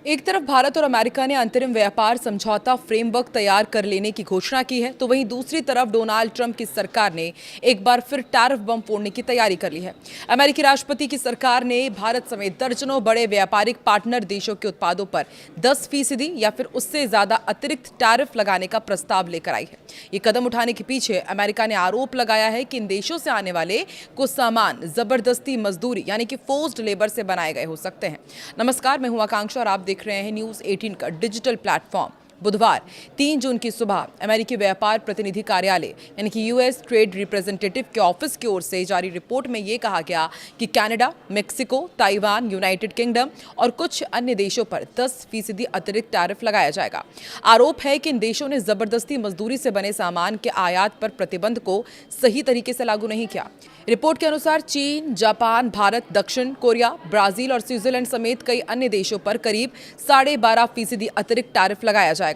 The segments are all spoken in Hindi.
एक तरफ भारत और अमेरिका ने अंतरिम व्यापार समझौता फ्रेमवर्क तैयार कर लेने की घोषणा की है, तो वहीं दूसरी तरफ डोनाल्ड ट्रंप की सरकार ने एक बार फिर टैरिफ बम फोड़ने की तैयारी कर ली है। अमेरिकी राष्ट्रपति की सरकार ने भारत समेत दर्जनों बड़े व्यापारिक पार्टनर देशों के उत्पादों पर 10% या फिर उससे ज्यादा अतिरिक्त टैरिफ लगाने का प्रस्ताव लेकर आई है। ये कदम उठाने के पीछे अमेरिका ने आरोप लगाया है कि इन देशों से आने वाले कुछ सामान जबरदस्ती मजदूरी यानी कि फोर्स्ड लेबर से बनाए गए हो सकते हैं। नमस्कार, मैं हूं आकांक्षा और आप देख रहे हैं न्यूज़ 18 का डिजिटल प्लेटफॉर्म। बुधवार 3 जून की सुबह अमेरिकी व्यापार प्रतिनिधि कार्यालय यानी कि यूएस ट्रेड रिप्रेजेंटेटिव के ऑफिस की ओर से जारी रिपोर्ट में ये कहा गया कि Canada, Mexico, Taiwan, United kingdom और कुछ अन्य देशों पर 10% अतिरिक्त टैरिफ लगाया जाएगा। आरोप है कि इन देशों ने जबरदस्ती मजदूरी से बने सामान के आयात पर प्रतिबंध को सही तरीके से लागू नहीं किया। रिपोर्ट के अनुसार चीन, जापान, भारत, दक्षिण कोरिया, ब्राजील और स्विट्जरलैंड समेत कई अन्य देशों पर करीब 12.5% अतिरिक्त टैरिफ लगाया जाएगा।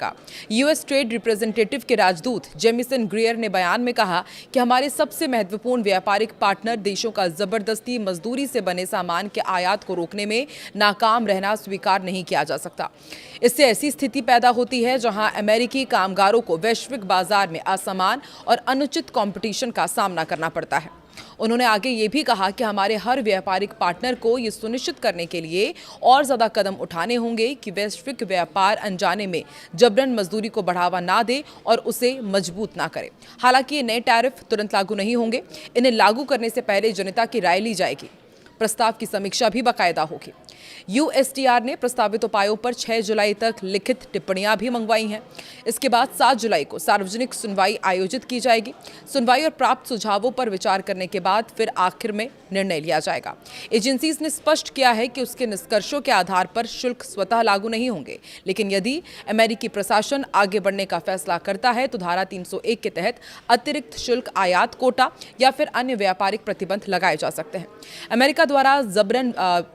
यूएस ट्रेड रिप्रेजेंटेटिव के राजदूत जेमिसन ग्रियर ने बयान में कहा कि हमारे सबसे महत्वपूर्ण व्यापारिक पार्टनर देशों का जबरदस्ती मजदूरी से बने सामान के आयात को रोकने में नाकाम रहना स्वीकार नहीं किया जा सकता। इससे ऐसी स्थिति पैदा होती है जहां अमेरिकी कामगारों को वैश्विक बाजार में असमान और अनुचित कंपटीशन का सामना करना पड़ता है। उन्होंने आगे ये भी कहा कि हमारे हर व्यापारिक पार्टनर को ये सुनिश्चित करने के लिए और ज्यादा कदम उठाने होंगे कि वैश्विक व्यापार अनजाने में जबरन मजदूरी को बढ़ावा ना दे और उसे मजबूत ना करे। हालांकि ये नए टैरिफ तुरंत लागू नहीं होंगे। इन्हें लागू करने से पहले जनता की राय ली जाएगी। प्रस्ताव की समीक्षा भी बाकायदा होगी। यूएसटीआर ने प्रस्तावित उपायों पर 6 जुलाई तक लिखित टिप्पणियां भी मंगवाई हैं। इसके बाद 7 जुलाई को सार्वजनिक सुनवाई आयोजित की जाएगी। सुनवाई और प्राप्त सुझावों पर विचार करने के बाद फिर आखिर में निर्णय लिया जाएगा। एजेंसीज ने स्पष्ट किया है कि उसके निष्कर्षों के आधार पर शुल्क स्वतः लागू नहीं होंगे, लेकिन यदि अमेरिकी प्रशासन आगे बढ़ने का फैसला करता है तो धारा 301 के तहत अतिरिक्त शुल्क, आयात कोटा या फिर अन्य व्यापारिक प्रतिबंध लगाए जा सकते हैं। अमेरिका द्वारा जबरन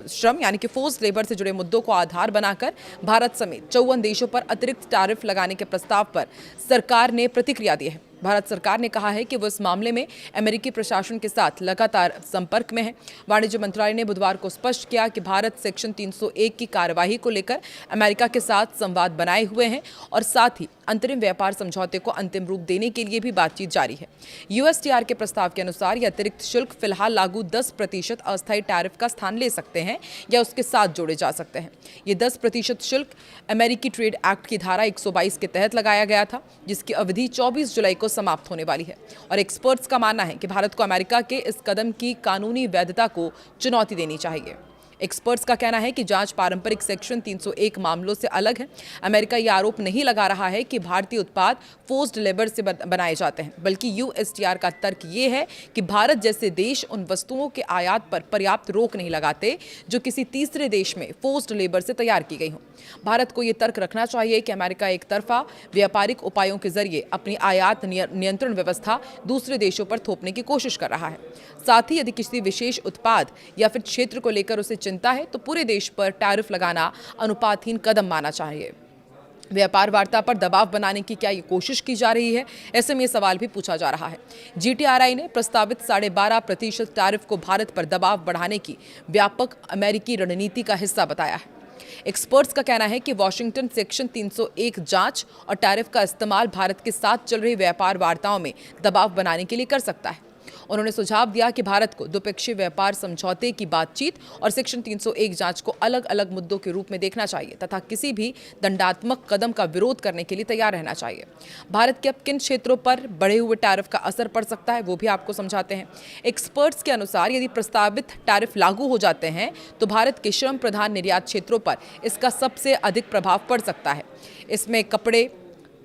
श्रम यानी कि फोर्स लेबर से जुड़े मुद्दों को आधार बनाकर भारत समेत 54 देशों पर अतिरिक्त टैरिफ लगाने के प्रस्ताव पर सरकार ने प्रतिक्रिया दी है। भारत सरकार ने कहा है कि वो इस मामले में अमेरिकी प्रशासन के साथ लगातार संपर्क में है। वाणिज्य मंत्रालय ने बुधवार को स्पष्ट किया कि भारत सेक्शन 301 की कार्यवाही को लेकर अमेरिका के साथ संवाद बनाए हुए हैं और साथ ही अंतरिम व्यापार समझौते को अंतिम रूप देने के लिए भी बातचीत जारी है। यूएसटीआर के प्रस्ताव के अनुसार ये अतिरिक्त शुल्क फिलहाल लागू 10% अस्थायी टैरिफ का स्थान ले सकते हैं या उसके साथ जोड़े जा सकते हैं। ये 10% शुल्क अमेरिकी ट्रेड एक्ट की धारा 122 के तहत लगाया गया था, जिसकी अवधि 24 जुलाई को समाप्त होने वाली है। और एक्सपर्ट्स का मानना है कि भारत को अमेरिका के इस कदम की कानूनी वैधता को चुनौती देनी चाहिए। एक्सपर्ट्स का कहना है कि जांच पारंपरिक सेक्शन 301 मामलों से अलग है। अमेरिका ये आरोप नहीं लगा रहा है कि भारतीय उत्पाद फोर्स्ड लेबर से बनाए जाते हैं, बल्कि यूएसटीआर का तर्क ये है कि भारत जैसे देश उन वस्तुओं के आयात पर पर्याप्त रोक नहीं लगाते जो किसी तीसरे देश में फोर्स्ड लेबर से तैयार की गई हों। भारत को ये तर्क रखना चाहिए कि अमेरिका एक तरफा व्यापारिक उपायों के जरिए अपनी आयात नियंत्रण व्यवस्था दूसरे देशों पर थोपने की कोशिश कर रहा है। साथ ही यदि किसी विशेष उत्पाद या फिर क्षेत्र को लेकर उसे चिंता है तो पूरे देश पर टैरिफ लगाना अनुपातहीन कदम माना चाहिए। व्यापार वार्ता पर दबाव बनाने की क्या ये कोशिश की जा रही है? ऐसे में ये सवाल भी पूछा जा रहा है। जीटीआरआई ने प्रस्तावित 12.5% टैरिफ को भारत पर दबाव बढ़ाने की व्यापक अमेरिकी रणनीति का हिस्सा बताया है। एक्सपर्ट्स का कहना है कि वॉशिंगटन सेक्शन 301 जांच और टैरिफ का इस्तेमाल भारत के साथ चल रही व्यापार वार्ताओं में दबाव बनाने के लिए कर सकता है। उन्होंने सुझाव दिया कि भारत को द्विपक्षीय व्यापार समझौते की बातचीत और सेक्शन 301 जांच को अलग अलग मुद्दों के रूप में देखना चाहिए तथा किसी भी दंडात्मक कदम का विरोध करने के लिए तैयार रहना चाहिए। भारत के अब किन क्षेत्रों पर बढ़े हुए टैरिफ का असर पड़ सकता है वो भी आपको समझाते हैं। एक्सपर्ट्स के अनुसार यदि प्रस्तावित टैरिफ लागू हो जाते हैं तो भारत के श्रम प्रधान निर्यात क्षेत्रों पर इसका सबसे अधिक प्रभाव पड़ सकता है। इसमें कपड़े,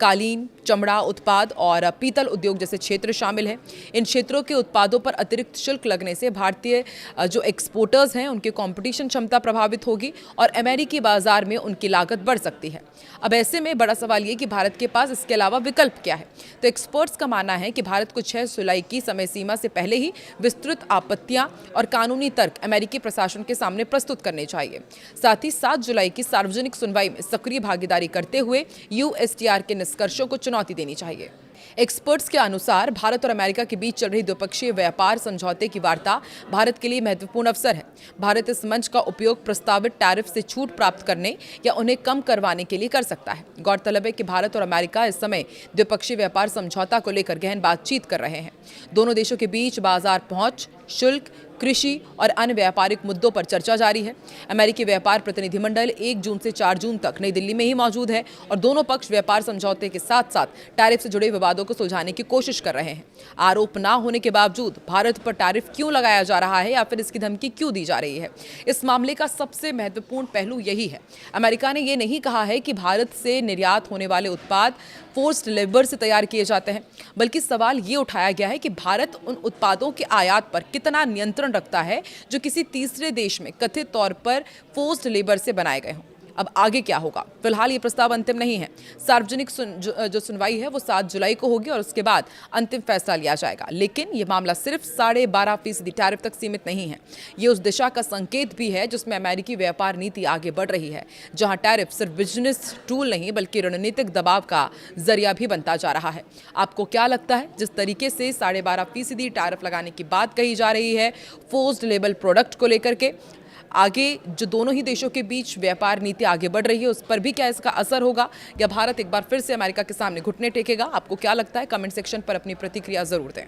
कालीन, चमड़ा उत्पाद और पीतल उद्योग जैसे क्षेत्र शामिल हैं। इन क्षेत्रों के उत्पादों पर अतिरिक्त शुल्क लगने से भारतीय जो एक्सपोर्टर्स हैं उनकी कंपटीशन क्षमता प्रभावित होगी और अमेरिकी बाजार में उनकी लागत बढ़ सकती है। अब ऐसे में बड़ा सवाल ये कि भारत के पास इसके अलावा विकल्प क्या है? तो एक्सपर्ट्स का मानना है कि भारत को 6 जुलाई की समय सीमा से पहले ही विस्तृत आपत्तियां और कानूनी तर्क अमेरिकी प्रशासन के सामने प्रस्तुत करने चाहिए। साथ ही 7 जुलाई की सार्वजनिक सुनवाई में सक्रिय भागीदारी करते हुए यूएसटीआर के निष्कर्षों को चुनौती देनी चाहिए। एक्सपर्ट्स के अनुसार भारत और अमेरिका के बीच चल रही द्विपक्षीय व्यापार समझौते की वार्ता भारत के लिए महत्वपूर्ण अवसर है। भारत इस मंच का उपयोग प्रस्तावित टैरिफ से छूट प्राप्त करने या उन्हें कम करवाने के लिए कर सकता है। गौरतलब है कि भारत और अमेरिका इस समय द्विपक्षीय व्यापार समझौता को लेकर गहन बातचीत कर रहे हैं। दोनों देशों के बीच बाजार पहुंच, शुल्क, कृषि और अन्य व्यापारिक मुद्दों पर चर्चा जारी है। अमेरिकी व्यापार प्रतिनिधिमंडल 1 जून से 4 जून तक नई दिल्ली में ही मौजूद है और दोनों पक्ष व्यापार समझौते के साथ साथ टैरिफ से जुड़े विवादों को सुलझाने की कोशिश कर रहे हैं। आरोप न होने के बावजूद भारत पर टैरिफ क्यों लगाया जा रहा है या फिर इसकी धमकी क्यों दी जा रही है, इस मामले का सबसे महत्वपूर्ण पहलू यही है। अमेरिका ने यह नहीं कहा है कि भारत से निर्यात होने वाले उत्पाद फोर्स्ड लेबर से तैयार किए जाते हैं, बल्कि सवाल ये उठाया गया है कि भारत उन उत्पादों के आयात पर कितना नियंत्रण रखता है जो किसी तीसरे देश में कथित तौर पर फोर्स्ड लेबर से बनाए गए हों। अब आगे क्या होगा? फिलहाल ये प्रस्ताव अंतिम नहीं है। सार्वजनिक जो सुनवाई है वो 7 जुलाई को होगी और उसके बाद अंतिम फैसला लिया जाएगा। लेकिन ये मामला सिर्फ 12.5% टैरिफ तक सीमित नहीं है। ये उस दिशा का संकेत भी है जिसमें अमेरिकी व्यापार नीति आगे बढ़ रही है, जहां टैरिफ सिर्फ बिजनेस टूल नहीं बल्कि रणनीतिक दबाव का जरिया भी बनता जा रहा है। आपको क्या लगता है, जिस तरीके से 12.5% टैरिफ लगाने की बात कही जा रही है फोर्स्ड लेबल प्रोडक्ट को लेकर के, आगे जो दोनों ही देशों के बीच व्यापार नीति आगे बढ़ रही है उस पर भी क्या इसका असर होगा या भारत एक बार फिर से अमेरिका के सामने घुटने टेकेगा? आपको क्या लगता है? कमेंट सेक्शन पर अपनी प्रतिक्रिया जरूर दें।